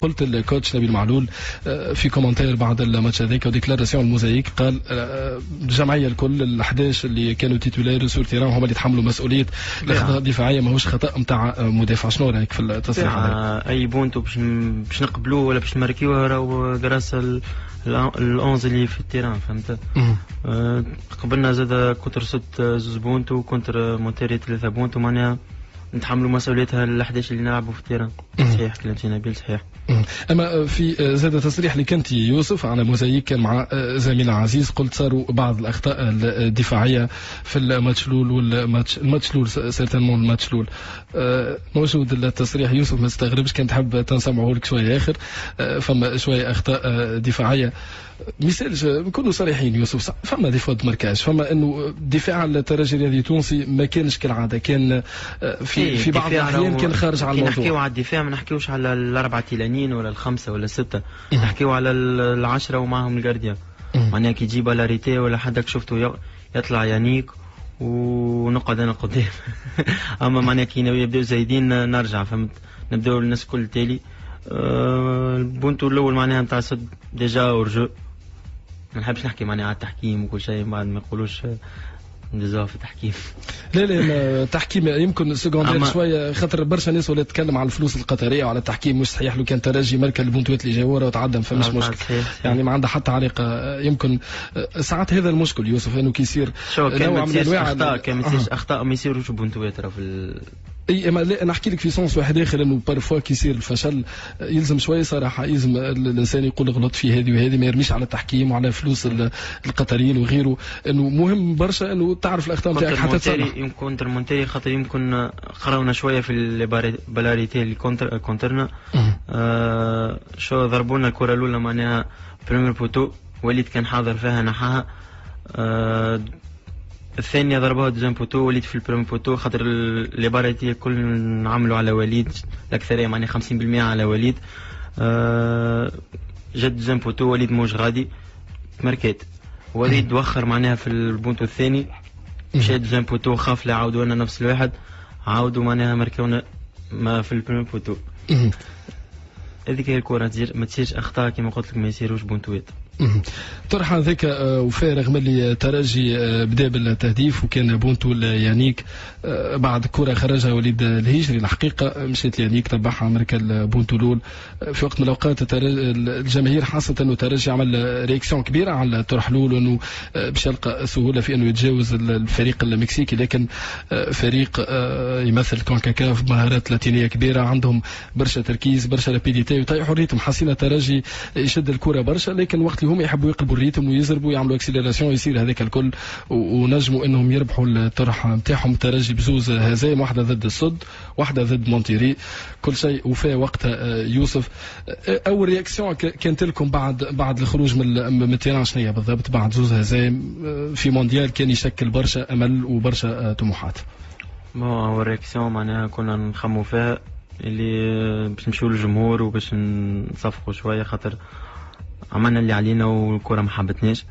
قلت الكوتش نبيل معلول في كومنتير بعد الماتش هذاك وديكلاراسيون الموزايك، قال الجمعيه الكل ال11 اللي كانوا تيتولار سور تيران هما اللي يتحملوا مسؤوليه الاخطاء الدفاعيه، ماهوش خطا نتاع مدافع. شنو رايك في التصريح هذا؟ اي بونتو باش نقبلوه ولا باش نماركيوه راهو غراس الأونز اللي في التيران، فهمت؟ قبلنا زاد كونتر سوت 2 بونتو كونتر مونتيري 3 بونتو، معناها نتحملوا مسؤوليتها ال11 اللي نلعبوا في التيران. صحيح كلامتي نبيل صحيح. اما في زاد تصريح اللي كنت يوسف على موزايك كان مع زميلنا عزيز، قلت صاروا بعض الاخطاء الدفاعيه في الماتش الاول والماتش الاول سيرتينمون الماتش الاول. موجود التصريح يوسف، ما تستغربش كان تحب تنسمعه لك شويه اخر. فما شويه اخطاء دفاعيه مثالش نكونوا صريحين يوسف، فما ديفو دو ماركاج، فما انه دفاع الترجي الرياضي التونسي ما كانش كالعاده، كان في بعض الاحيان كان خارج على الموضوع. نحكيو على الدفاع، ما نحكيوش على الاربعه تيلانيين ولا الخمسه ولا السته، نحكيو على ال10 ومعهم الجارديان. معناها كي تجيب بالاريتي ولا حدك شفته يطلع يانيك ونقعد انا قدام. اما معناها كي يبداو زايدين نرجع، فهمت؟ نبداو الناس الكل تالي. البونتو الاول معناها نتاع صد ديجا اورجو، ما نحبش نحكي معناها على التحكيم وكل شيء بعد ما يقولوش ديزا في التحكيم. لا التحكيم يمكن سكوندير شويه، خاطر برشا ناس ولا تتكلم على الفلوس القطريه وعلى التحكيم مش صحيح. لو كان ترجي ماركا البونتوات اللي جاي ورا وتعدى ما فماش مشكل، يعني ما عندها حتى علاقه. يمكن ساعات هذا المشكل يوسف، انه كي يصير نوع من انواع كان ما يصيرش اخطاء، ما يصيروش بونتوات راه في اي. اما لا نحكي لك في سونس واحد اخر، انه بارفوا كي يصير الفشل يلزم شويه صراحه، يلزم الانسان يقول غلط في هذه وهذه، ما يرميش على التحكيم وعلى فلوس القطريين وغيره. انه مهم برشا انه تعرف الاخطاء نتاعك حتى تصلح. يمكن مونتيري خاطر يمكن قراونا شويه في البلاريتي اللي كونترنا. شو ضربونا الكره الاولى معناها بريمير بوتو، وليد كان حاضر فيها نحاها. الثانية ضربوها دوزيام بوتو، وليد في البريم بوتو، خاطر لي باريتي الكل نعملوا على وليد، الأكثرية معناها 50% على وليد. جد دوزيام بوتو، وليد موش غادي ماركات، وليد وخر معناها في البونتو الثاني، مشى دوزيام بوتو، خاف لا عاودوا لنا نفس الواحد، عاودوا معناها ماركونا ما في البريم بوتو. هذيك هي الكرة، ما تصيرش أخطاء كما قلت لك، ما يصيروش بونتوات. طرح هذاك وفاء، رغم اللي ترجي بدا بالتهديف وكان بونتو يانيك، بعد كرة خرجها وليد الهجري الحقيقة مشيت يانيك تبعها مركل بونتو لول. في وقت من الأوقات الجماهير حست أنه ترجي عمل رياكسيون كبيرة على طرح لول، وأنه باش يلقى سهولة في أنه يتجاوز الفريق المكسيكي، لكن فريق يمثل كونكاكاف بمهارات لاتينية كبيرة، عندهم برشا تركيز برشا رابيديتي ويطيحوا الريتم. حسينا ترجي يشد الكرة برشا، لكن وقت هم يحبوا يقلبوا الريتم ويزربوا يعملوا اكسيليراسيون يصير هذاك الكل، ونجموا انهم يربحوا الطرح نتاعهم. الترجي بزوز هزايم، واحده ضد الصد واحده ضد مونتيري، كل شيء وفاء وقتها. يوسف، اول رياكسيون كانت لكم بعد الخروج من التيران شنو هي بالضبط؟ بعد زوز هزايم في مونديال كان يشكل برشا امل وبرشا طموحات. اول رياكسيون معناها كنا نخموا فيها اللي باش نمشيو للجمهور وباش نصفقوا شويه، خاطر عملنا اللي علينا والكرة ما حبتناش.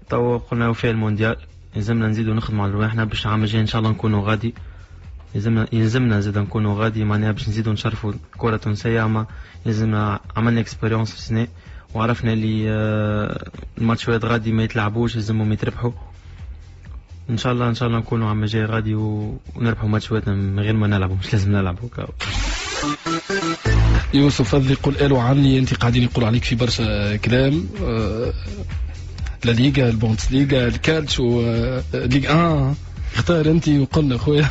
تو قلنا وفاء المونديال يلزمنا نزيدو نخدموا على رواحنا باش العام الجاي ان شاء الله نكونوا غادي. يلزمنا زيد نكونوا غادي معناها باش نزيدو نشرفوا الكرة التونسية. اما يلزمنا عملنا اكسبيريونس في السنة وعرفنا اللي الماتشات غادي ما يتلعبوش، يلزمهم يتربحوا. ان شاء الله نكونوا عام الجاي غادي ونربحوا ماتشاتنا من غير ما نلعبوا، مش لازم نلعبوا. يوسف فضلي قل قالوا عني انت قاعدين يقولوا عليك في برشا كلام، لا ليغا البونس ليغا الكالتشو ليغ اختار انت وقلنا خويا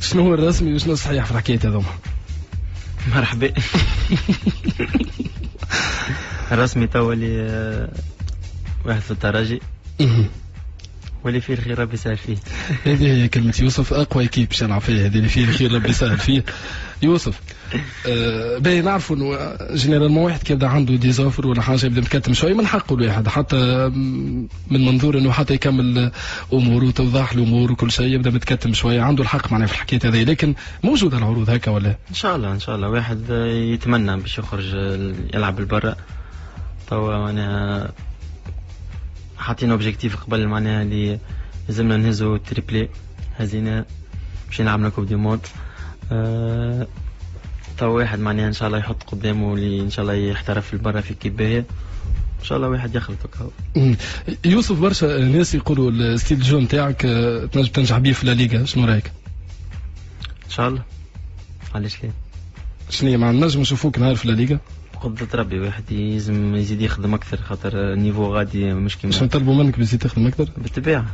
شنو هو الرسمي وشنو الصحيح في الحكايه هذوما. مرحبا. الرسمي تو اللي واحد في الترجي واللي فيه الخير ربي يسهل فيه. هذه هي كلمة يوسف، أقوى كيب باش نلعب فيها، هذه اللي فيه الخير ربي يسهل فيه. يوسف باهي نعرفوا انه جينيرالمون واحد كي يبدا عنده ديزوفر ولا حاجه يبدا متكتم شويه، من حقه الواحد حتى من منظور انه حتى يكمل اموره وتوضح له اموره وكل شيء يبدا متكتم شويه، عنده الحق معناها في الحكايه هذه. لكن موجوده العروض هكا ولا؟ ان شاء الله واحد يتمنى باش يخرج يلعب لبرا. توا معناها حاطين اوبجيكتيف قبل معناها اللي لازمنا نهزو التريبلي، هزينا باش نلعبنا كوب دي موند. تو واحد معناها ان شاء الله يحط قدامه اللي ان شاء الله يحترف برا في كيب باهية، ان شاء الله واحد يخلطك هو. يوسف برشا ناس يقولوا الستيل جو نتاعك تنجم تنجح بيه في لا ليغا، شنو رايك؟ ان شاء الله، علاش لا؟ شنو ما نجم نشوفوك نهار في لا ليغا؟ قدرة ربي واحد يلزم يزيد يخدم اكثر، خاطر النيفو غادي مش كيما. باش نطلبوا منك باش تخدم اكثر؟ بالطبيعه.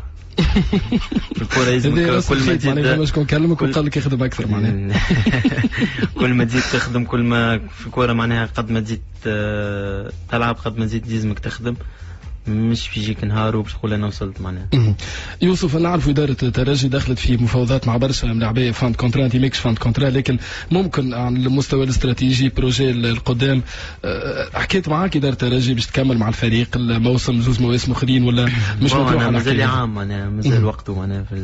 الكرة يلزمك كل ما تزيد معناها شكون كلمك وقال لك يخدم اكثر معناها. كل ما تزيد تخدم، كل ما في الكرة معناها قد ما تزيد تلعب قد ما تزيد يلزمك تخدم، مش في يجيك نهار وباش تقول انا وصلت معناها. يوسف نعرف اداره الترجي دخلت في مفاوضات مع برشا ملاعبيه فاند كونترا، انت ماكش فاند كونترا، لكن ممكن على المستوى الاستراتيجي بروجي القدام حكيت معاك اداره الترجي باش تكمل مع الفريق الموسم زوز مواسم اخرين ولا مش مطروح على مازال عام معناها مازال وقته معناها في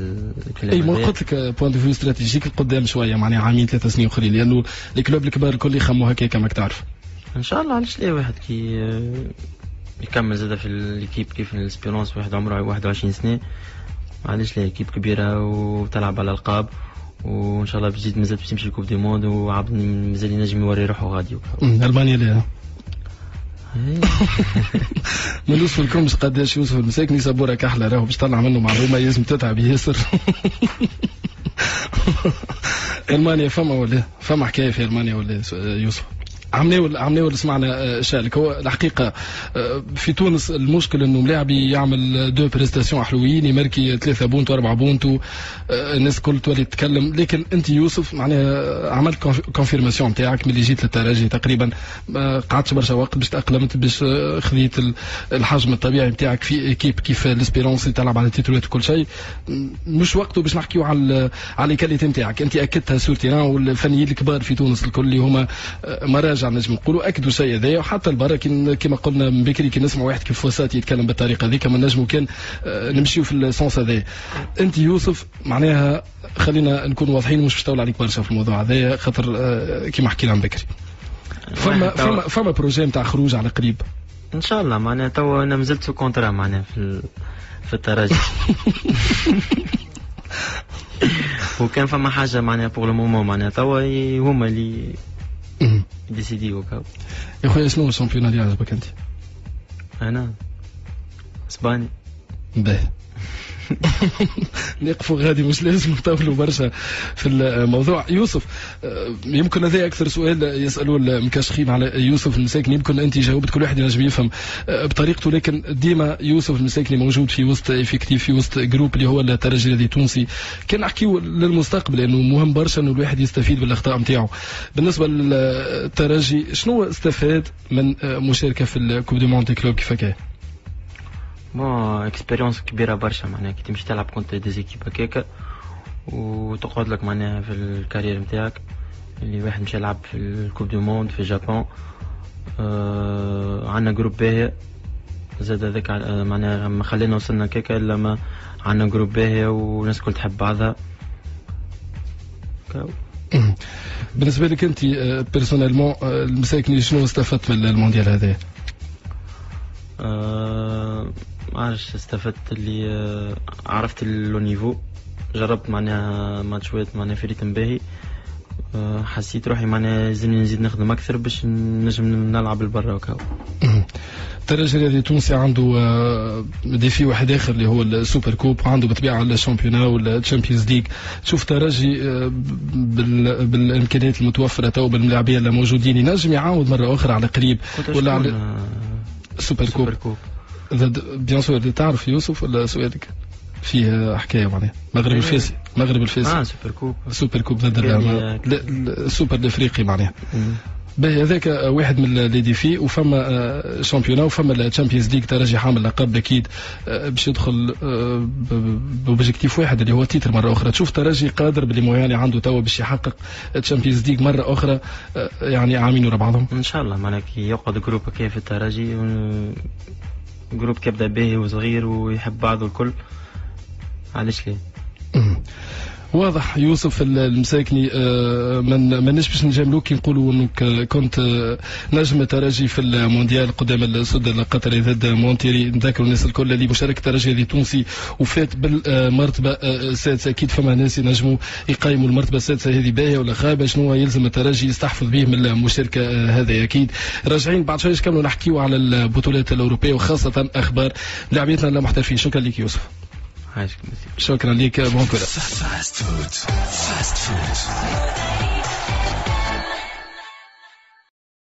الكلام. اي ما قلت لك بوان دو فيو استراتيجيك القدام شويه معناها عامين 3 سنين اخرين، لانه الكلوب الكبار الكل يخموا هكاك كما تعرف. ان شاء الله علاش لا واحد كي يكمل زاد في الكيب كيف الاسبيرونس، واحد عمره 21 سنه، معليش لا كيب كبيره وتلعب على القاب، وان شاء الله بجد مازال باش تمشي الكوب دي موند، وعبد مازال ينجم يوري روحه غادي. المانيا ليها ما نوصف لكمش قداش يوسف المساكني صبوره كحله راهو باش طلع منه معلومه لازم تتعب ياسر. المانيا فما حكايه في المانيا ولا يوسف؟ عمناول سمعنا شالك. هو الحقيقه في تونس المشكل انه ملاعبي يعمل 2 بريستاسيون حلوين، يماركي 3 بونت و4 بونت، الناس الكل تولي تتكلم. لكن انت يوسف معناها عملت كونفيرماسيون نتاعك ملي جيت للترجي تقريبا ما قعدتش برشا وقت باش تاقلمت، باش خذيت الحجم الطبيعي نتاعك في ايكيب كيف الاسبيرونس اللي تلعب على التيتولات وكل شيء. مش وقته باش نحكيو على الكاليتي نتاعك، انت اكدتها سور تيران، والفنيين الكبار في تونس الكل اللي هما مراجع نجم نقولوا اكدوا الشيء هذايا. وحتى البرا كما قلنا من بكري كي نسمع واحد كيف فوساتي يتكلم بالطريقه هذيك ما نجموا كان نمشيو في السونس هذايا. انت يوسف معناها خلينا نكون واضحين، مش باش نطول عليك برشا في الموضوع هذايا خاطر كما حكينا من بكري فما بروجي نتاع خروج على قريب ان شاء الله. معناها تو انا مازلت سو كونترا معناها في الترجي. وكان فما حاجه معناها بوغ لو مومون معناها توا هما اللي ديسيدي وكاو. يا خويا شنو الشامبيون اللي عجبك انت؟ انا اسباني. باهي. نقفوا غادي مش لازم نطولوا برشا في الموضوع. يوسف يمكن هذا اكثر سؤال يسالوه المكاشخين على يوسف المساكني، يمكن انت جاوبت كل واحد ينجم يفهم بطريقته، لكن ديما يوسف المساكني موجود في وسط افكتيف، في وسط جروب اللي هو الترجي الذي تونسي. كان نحكيو للمستقبل لانه مهم برشا انه الواحد يستفيد بالاخطاء نتاعو. بالنسبه للترجي شنو استفاد من مشاركه في الكوب دي موند كلوب كيف كان؟ بون اكسبيريونس كبيره برشا معناها كي تمشي تلعب كونت دي زيكيب هكاكا وتقعد لك معناها في الكارير نتاعك اللي واحد مشى يلعب في الكوب دو موند في اليابان. عندنا جروب باهي زاد هذاك معناها ما خلينا وصلنا هكاكا الا ما عندنا جروب باهي والناس الكل تحب بعضها. بالنسبه لك انت بيرسونيلمون المساكني شنو استفدت من المونديال هذا؟ ما عرفتش استفدت اللي عرفت لو نيفو، جربت معناها ماتشوات معناها في ريتم باهي، حسيت روحي معناها لازمني نزيد نخدم اكثر باش نجم نلعب البرا وكاو. الترجي الرياضي التونسي عنده ديفي واحد اخر اللي هو السوبر كوب، عنده بالطبيعه الشامبيونا والتشامبيونز ليج. تشوف ترجي بالامكانيات المتوفره تو بالملاعبيه اللي موجودين ينجم يعاود مره اخرى على قريب ولا على سوبر كوب؟ بيان سور تعرف يوسف ولا سؤالك فيه حكايه معناها مغرب الفاسي سوبر كوب ضد السوبر الافريقي معناها. باهي هذاك واحد من لي ديفي، وفما شامبيونا وفما الشامبيونز ليج. ترجي حامل لقب اكيد باش يدخل بوبجيكتيف واحد اللي هو التيتر مره اخرى. تشوف ترجي قادر باللي موياني عنده توا باش يحقق الشامبيونز ليج مره اخرى يعني عامين ورا بعضهم ان شاء الله. معناها كي يقعد جروب كيف الترجي جروب كيبدا باهي وصغير ويحب بعضه الكل، علاش ليه؟ واضح يوسف المساكني. ما باش نجاملوك كي نقولوا انك كنت نجم الترجي في المونديال قدام السد القطري ضد مونتيري. نذكروا الناس الكل اللي مشارك الترجي هذه تونسي وفات بالمرتبه السادسه. اكيد فما ناس ينجموا يقيموا المرتبه السادسه هذه باهيه ولا خايبه، شنو يلزم الترجي يستحفظ به من المشاركه هذا. اكيد راجعين بعد شويه نكملوا نحكيوا على البطولات الاوروبيه وخاصه اخبار لاعبيتنا المحترفين. شكرا لك يوسف. عايشك. شكرا لك. بون كوراج. Fast food.